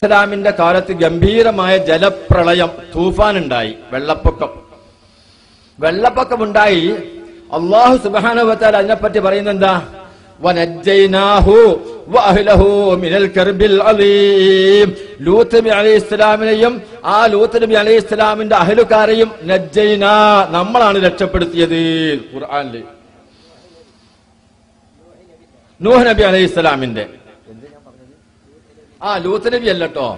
ഇസ്ലാമിന്റെ കാലത്ത് ഗംഭീരമായ ജലപ്രളയം, തൂഫാൻ ഉണ്ടായി, വെള്ളപ്പൊക്കമുണ്ടായി. അല്ലാഹു സുബ്ഹാനഹു വ തആല അതിനെപ്പറ്റി പറയുന്നത് എന്താ? വനജ്ജൈനാഹു വഅഹ്ലഹു മിനൽ കർബിൽ അലീം. ലൂത്ത് നബി അലൈഹിസ്സലാമിനെയും ആ ലൂത്ത് നബി അലൈഹിസ്സലാമിന്റെ അഹ്ലുകാരെയും നജ്ജൈനാ, നമ്മളാണ് രക്ഷപ്പെടുത്തിയത്. ഖുർആനിൽ നൂഹ് നബി അലൈഹിസ്സലാമിന്റെ ലൂത്ത് നബി അല്ലട്ടോ,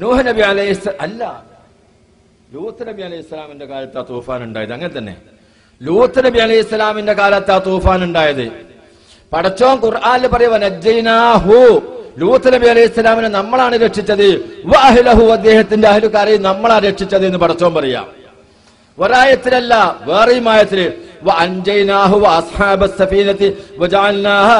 നൂഹ് നബി അല്ല, ലൂത്ത് നബി അലൈഹിസ്സലാമിന്റെ കാലത്ത് ആ തൂഫാൻ ഉണ്ടായത്. അങ്ങനെ തന്നെ ലൂത്ത് നബി അലൈഹിസ്സലാമിന്റെ കാലത്ത് ആ തൂഫാൻ ഉണ്ടായത്. പടച്ചോൻ ഖുർആനിൽ പറയുക നജ്ജൈനാഹു, ലൂത്ത് നബി അലൈഹിസ്സലാമിനെ നമ്മളാണ് രക്ഷിച്ചത്, വഅഹ്ലഹു, അദ്ദേഹത്തിന്റെ അഹ്ലുകാരെയും നമ്മളാണ് രക്ഷിച്ചത് എന്ന് പടച്ചോൻ പറയാം. ഒരായത്തിലല്ല, വേറെയും ആയത്തില് വഅൻജൈനാഹു വഅസ്ഹാബസ് സഫീനതി വജഅൽനാഹാ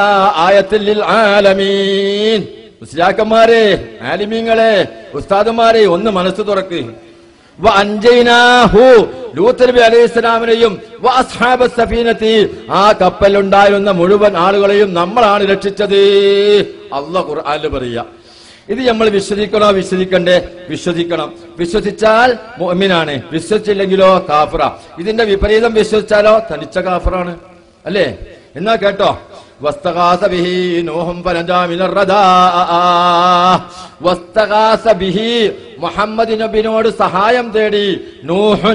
ആയത്തൻ ലിൽ ആലമീൻ. മുസ്ലിയാക്കന്മാരെ, ആലിമീങ്ങളെ, ഉസ്താദുമാരെ, ഒന്ന് മനസ്സ് തുറക്ക്. വഅൻജൈനാഹു, ലൂത്ത് നബി അലൈഹിസ്സലാമിനെയും വഅസ്ഹാബസ് സഫീനതി, ആ കപ്പലുണ്ടായിരുന്ന മുഴുവൻ ആളുകളെയും നമ്മളാണ് രക്ഷിച്ചത്. അല്ലാഹു ഖുർആനിൽ പറയാ. ഇത് നമ്മൾ വിശ്വസിക്കണോ വിശ്വസിക്കണ്ടേ? വിശ്വസിക്കണം. വിശ്വസിച്ചാൽ മുഅ്മിനാണ്, വിശ്വസിച്ചില്ലെങ്കിലോ കാഫിറ. ഇതിന്റെ വിപരീതം വിശ്വസിച്ചാലോ തനിച്ച കാഫിറാണ്, അല്ലേ? എന്നാ കേട്ടോ, വസ്തഗാസ ബിഹി നൂഹും ഫനജാ മിനർ റദാ. വസ്തഗാസ ബിഹി, മുഹമ്മദ് നബിയോട് സഹായം തേടി നൂഹ്.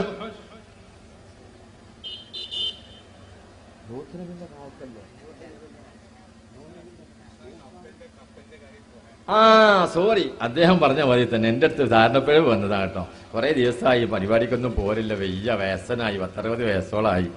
സോറി, അദ്ദേഹം പറഞ്ഞ മതി തന്നെ. എന്റെ അടുത്ത് ധാരണപ്പിഴവ് വന്നതാ കേട്ടോ. കുറെ ദിവസമായി പരിപാടിക്കൊന്നും പോരില്ല, വയ്യ, വയസ്സനായി, 10-60 വയസ്സോളായി.